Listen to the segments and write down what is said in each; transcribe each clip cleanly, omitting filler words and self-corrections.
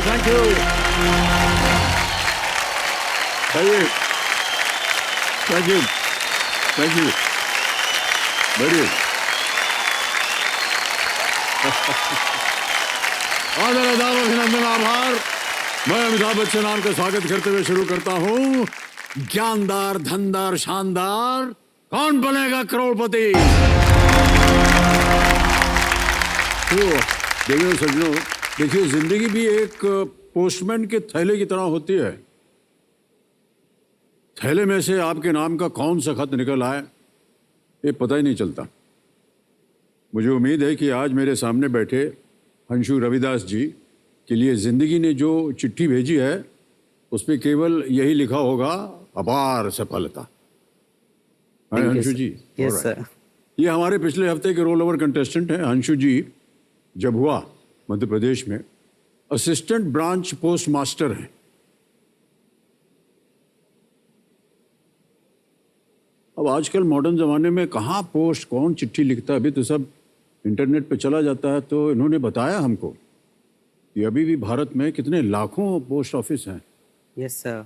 Thank you. Thank you, thank you, very आदर अभिनंदन आभार। मैं अमिताभ बच्चन आपका स्वागत करते हुए शुरू करता हूँ। ज्ञानदार, धनदार, शानदार, कौन बनेगा करोड़पति। तो देखिए सज्जनों, देखिए जिंदगी भी एक पोस्टमैन के थैले की तरह होती है। थैले में से आपके नाम का कौन सा खत निकल आए ये पता ही नहीं चलता। मुझे उम्मीद है कि आज मेरे सामने बैठे अंशु रविदास जी के लिए जिंदगी ने जो चिट्ठी भेजी है उस पर केवल यही लिखा होगा, अपार सफलता। अंशु जी, यस सर। ये हमारे पिछले हफ्ते के रोल ओवर कंटेस्टेंट हैं। अंशु जी जब हुआ मध्य प्रदेश में असिस्टेंट ब्रांच पोस्ट मास्टर हैं। अब आजकल मॉडर्न ज़माने में कहाँ पोस्ट, कौन चिट्ठी लिखता है, अभी तो सब इंटरनेट पे चला जाता है। तो इन्होंने बताया हमको कि अभी भी भारत में कितने लाखों पोस्ट ऑफिस हैं। Yes sir.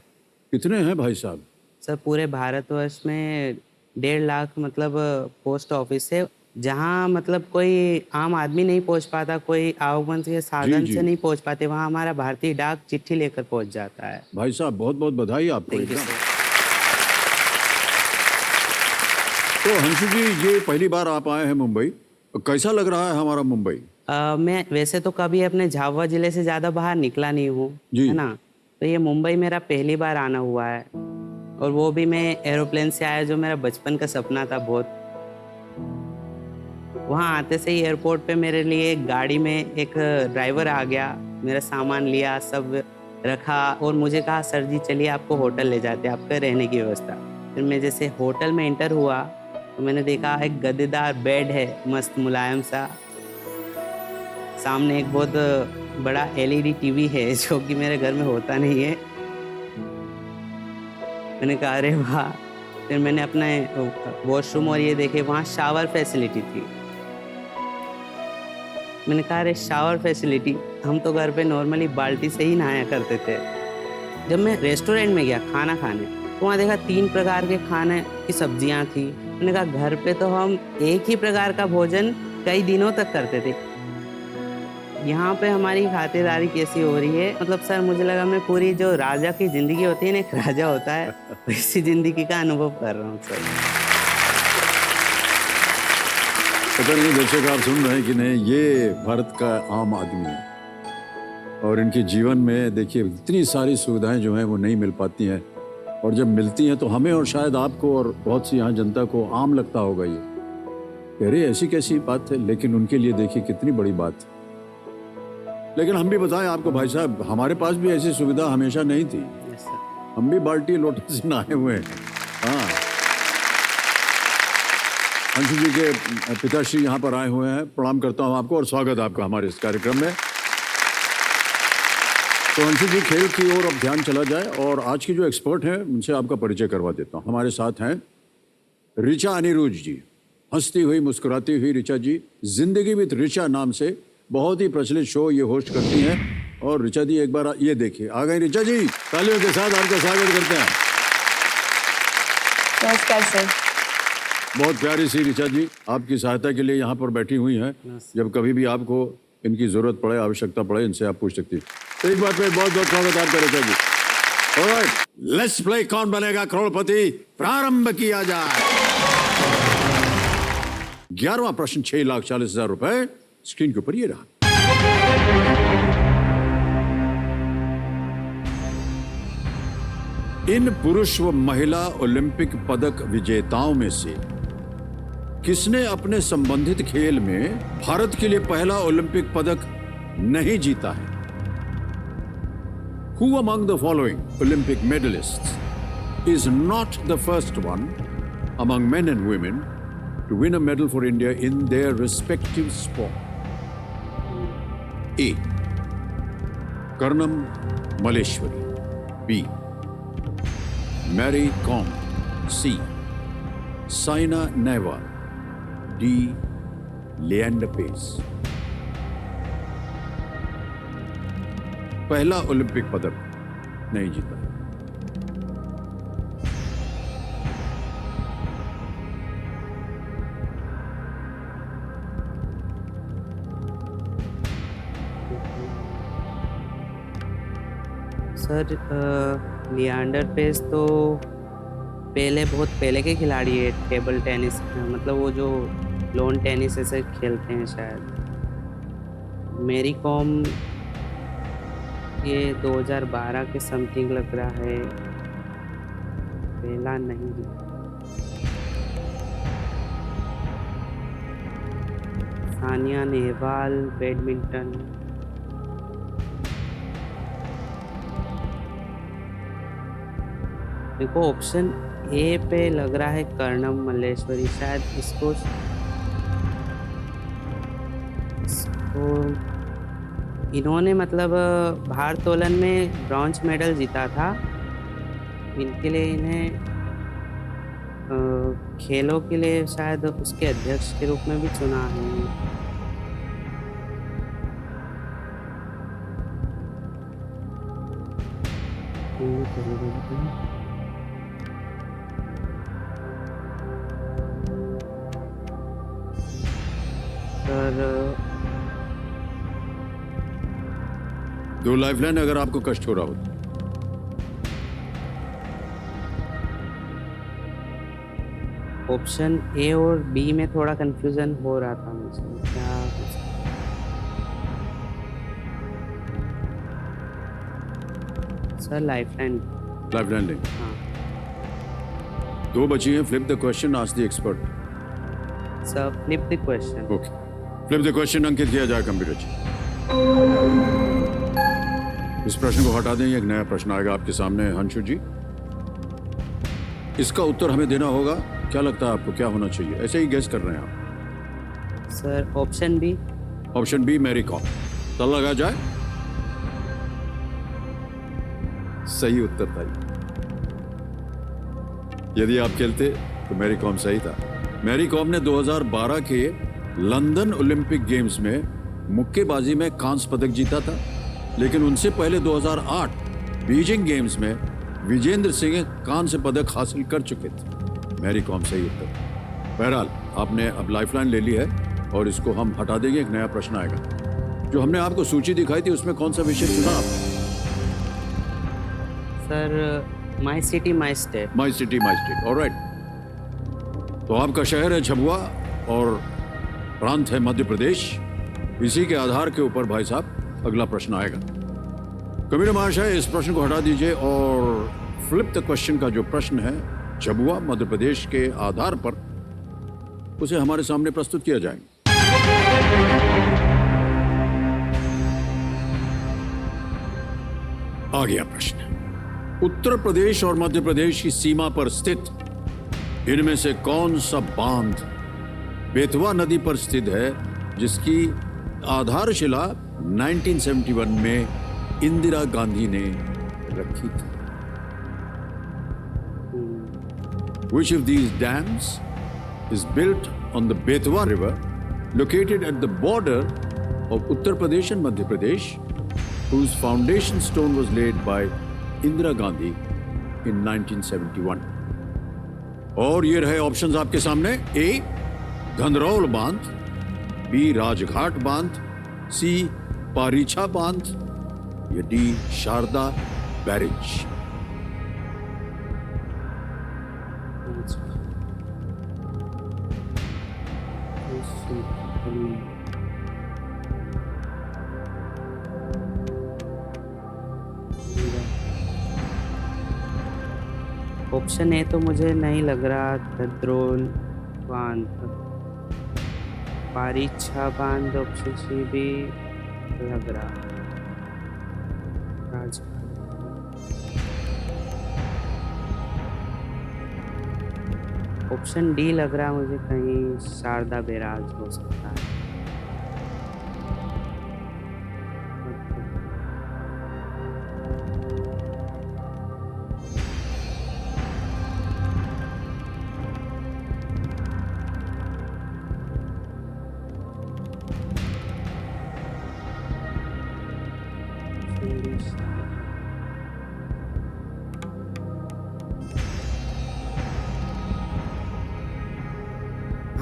कितने हैं भाई साहब? सर पूरे भारतवर्ष में 1.5 लाख मतलब पोस्ट ऑफिस है, जहाँ मतलब कोई आम आदमी नहीं पहुँच पाता, कोई आवागमन के साधन जी। से नहीं पहुँच पाते, वहाँ हमारा भारतीय डाक चिट्ठी लेकर पहुँच जाता है। भाई साहब बहुत बहुत बधाई आपको। Thank you, एकदम। sir। तो हंसू जी, ये पहली बार आप आए हैं मुंबई, कैसा लग रहा है हमारा मुंबई? मैं वैसे तो कभी अपने झाबुआ जिले से ज़्यादा बाहर निकला नहीं हूँ, जी। है ना। तो ये मुंबई मेरा पहली बार आना हुआ है, और वो भी मैं एरोप्लेन से आया, जो मेरा बचपन का सपना था बहुत। वहाँ आते से ही एयरपोर्ट पे मेरे लिए एक गाड़ी में एक ड्राइवर आ गया, मेरा सामान लिया, सब रखा और मुझे कहा सर जी चलिए आपको होटल ले जाते हैं, आपका रहने की व्यवस्था। फिर मैं जैसे होटल में एंटर हुआ तो मैंने देखा एक गद्देदार बेड है, मस्त मुलायम सा। सामने एक बहुत बड़ा LED टीवी है, जो कि मेरे घर में होता नहीं है। मैंने कहा अरे वाह। फिर मैंने अपने वॉशरूम और ये देखे, वहाँ शावर फैसिलिटी थी। मैंने कहा अरे शावर फैसिलिटी, हम तो घर पे नॉर्मली बाल्टी से ही नहाया करते थे। जब मैं रेस्टोरेंट में गया खाना खाने तो वहाँ देखा 3 प्रकार के खाने की सब्जियाँ थी। मैंने कहा घर पे तो हम एक ही प्रकार का भोजन कई दिनों तक करते थे, यहाँ पे हमारी खातिरदारी कैसी हो रही है। मतलब सर मुझे लगा मैं पूरी जो राजा की जिंदगी होती है ना, एक राजा होता है, वैसी जिंदगी का अनुभव कर रहा हूँ सर। पता नहीं दर्शक आप सुन रहे हैं कि नहीं, ये भारत का आम आदमी है और इनके जीवन में देखिए इतनी सारी सुविधाएं जो हैं वो नहीं मिल पाती हैं, और जब मिलती हैं तो हमें और शायद आपको और बहुत सी यहाँ जनता को आम लगता होगा ये, कह रहे ऐसी कैसी बात है, लेकिन उनके लिए देखिए कितनी बड़ी बात है। लेकिन हम भी बताएं आपको भाई साहब, हमारे पास भी ऐसी सुविधा हमेशा नहीं थी। Yes sir. हम भी बाल्टी लोटे से नहाए हुए हैं। हाँ, अंशु जी के पिताश्री यहाँ पर आए हुए हैं। प्रणाम करता हूँ आपको और स्वागत है आपका हमारे इस कार्यक्रम में। तो अंशु जी, खेल की ओर अब ध्यान चला जाए और आज की जो एक्सपर्ट हैं उनसे आपका परिचय करवा देता हूँ। हमारे साथ हैं ऋचा अनिरुद्ध जी। हंसती हुई मुस्कुराती हुई ऋचा जी जिंदगी विद ऋचा नाम से बहुत ही प्रचलित शो ये होस्ट करती हैं। और ऋचा जी एक बार ये देखिए, आ गई ऋचा जी, तालियों के साथ आपका स्वागत करते हैं। नमस्कार सर। बहुत प्यारी सी ऋचा जी आपकी सहायता के लिए यहाँ पर बैठी हुई हैं। जब कभी भी आपको इनकी जरूरत पड़े, आवश्यकता पड़े, इनसे आप पूछ सकती हैं। तो एक बार फिर बहुत बहुत स्वागत आपका ऋचा जी। ऑलराइट, लेट्स प्ले कौन बनेगा करोड़पति, प्रारंभ किया जाए। 11वां प्रश्न 6,40,000 रुपए स्क्रीन के ऊपर ये रहा। इन पुरुष व महिला ओलंपिक पदक विजेताओं में से किसने अपने संबंधित खेल में भारत के लिए पहला ओलंपिक पदक नहीं जीता है? Who among the following Olympic medalists is not the first one among men and women to win a medal for India in their respective sport? A. Karnam Malleshwari. B. Mary Kom. C. Saina Nehwal. D. Leander Paes. पहला Olympic पदक नहीं जीता। Sir Leander pace तो बहुत पहले के खिलाड़ी है टेबल टेनिस, मतलब वो जो लॉन टेनिस ऐसे खेलते हैं शायद। मेरी कॉम ये 2012 के समथिंग लग रहा है, पहला नहीं। सानिया नेहवाल बैडमिंटन, देखो ऑप्शन ए पे लग रहा है कर्णम मल्लेश्वरी, शायद इसको इन्होंने मतलब भारोत्तोलन में ब्रॉन्ज मेडल जीता था। इनके लिए इन्हें खेलों के लिए शायद उसके अध्यक्ष के रूप में भी चुना है। सर 2 लाइफलाइन अगर आपको कष्ट हो रहा हो। ऑप्शन ए और बी में थोड़ा कंफ्यूजन हो रहा था मुझे, क्या सर लाइफलाइन। लाइफलाइन नहीं। हाँ 2 बची हैं। Flip the question, ask the expert. Sir flip the question. Okay, flip the question अंकित किया जाए कंप्यूटर जी। इस प्रश्न को हटा दें, एक नया प्रश्न आएगा आपके सामने हंशु जी। इसका उत्तर हमें देना होगा। क्या लगता है आपको क्या होना चाहिए? ऐसे ही गेस कर रहे हैं आप। Sir option B. Option B Mary Kom. तो लगा जाए, सही उत्तर था। यदि आप खेलते तो मैरी कॉम सही था। मैरी कॉम ने 2012 के लंदन ओलंपिक गेम्स में मुक्केबाजी में कांस्य पदक जीता था, लेकिन उनसे पहले 2008 बीजिंग गेम्स में विजेंद्र सिंह कांस्य पदक हासिल कर चुके थे। मैरी कॉम सही उत्तर। बहरहाल आपने अब लाइफलाइन ले ली है और इसको हम हटा देंगे। एक नया प्रश्न आएगा। जो हमने आपको सूची दिखाई थी उसमें कौन सा विषय चुना आपने? Sir my city my state. My city my state, alright. तो आपका शहर है झबुआ और प्रांत है मध्य प्रदेश। इसी के आधार के ऊपर भाई साहब अगला प्रश्न आएगा। कबीर महाशय इस प्रश्न को हटा दीजिए और फ्लिप द क्वेश्चन का जो प्रश्न है झबुआ मध्य प्रदेश के आधार पर उसे हमारे सामने प्रस्तुत किया जाएगा। आ गया प्रश्न। उत्तर प्रदेश और मध्य प्रदेश की सीमा पर स्थित इनमें से कौन सा बांध बेतवा नदी पर स्थित है जिसकी आधारशिला 1971 में इंदिरा गांधी ने रखी थी? Which of these dams is built on the Betwa River, located at the border of Uttar Pradesh and Madhya Pradesh, whose foundation stone was laid by Indira Gandhi in 1971? और ये रहे ऑप्शंस आपके सामने। ए घंधरौल बांध, बी राजघाट बांध, सी पारीछा बांध या D Sharda barrage. Option A तो मुझे नहीं लग रहा, धद्रोल बांध, पारीछा बांध ऑप्शन सी भी लग रहा, ऑप्शन डी लग रहा मुझे, कहीं शारदा बैराज हो सकता है।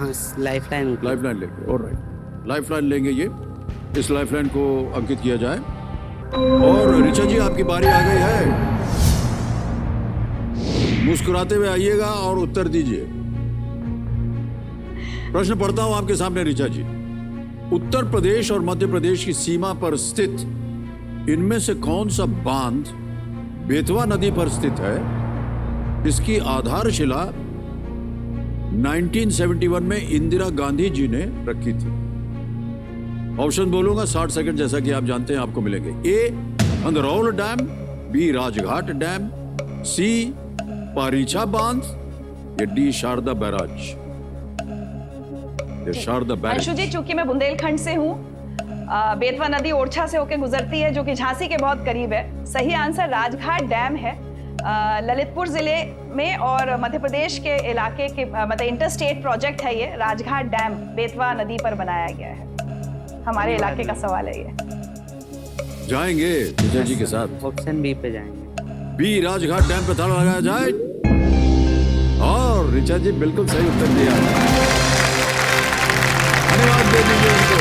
हाँ, लाइफ लाइन। लाइफ लाइन लेंगे, ऑलराइट, लाइफ लाइन लेंगे ये, इस लाइफ लाइन को अंकित किया जाए। और ऋचा जी आपकी बारी आ गई है, मुस्कुराते हुए आइएगा और उत्तर दीजिए। प्रश्न पढ़ता हूं आपके सामने ऋचा जी। उत्तर प्रदेश और मध्य प्रदेश की सीमा पर स्थित इनमें से कौन सा बांध बेतवा नदी पर स्थित है? इसकी आधारशिला 1971 में इंदिरा गांधी जी ने रखी थी। ऑप्शन बोलूंगा, 60 सेकंड जैसा कि आप जानते हैं आपको मिलेंगे। ए अंदरौल डैम, बी राजघाट डैम, सी पारीछा बांध, या डी शारदा बैराज। या शारदा बैराज। अंशु जी, चूंकि मैं बुंदेलखंड से हूँ, बेतवा नदी ओरछा से होकर गुजरती है जो कि झांसी के बहुत करीब है। सही आंसर राजघाट डैम है। ललितपुर जिले में और मध्य प्रदेश के इलाके के मतलब इंटरस्टेट प्रोजेक्ट है ये। राजघाट डैम बेतवा नदी पर बनाया गया है। हमारे इलाके का सवाल है ये। जाएंगे विजय जी के साथ? ऑप्शन बी पे जाएंगे। बी राजघाट डैम पे ताला लगाया जाए। और ऋचा जी बिल्कुल सही उत्तर दिया। धन्यवाद दे दीजिए उनको।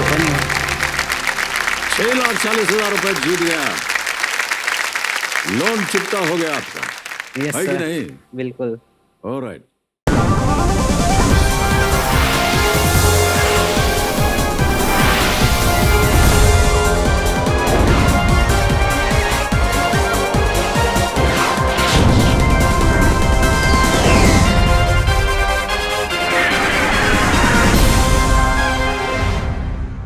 6,40,000 रुपए जीत गया। लोन चुकता हो गया आपका, यस है कि सर, नहीं? बिल्कुल। ऑलराइट।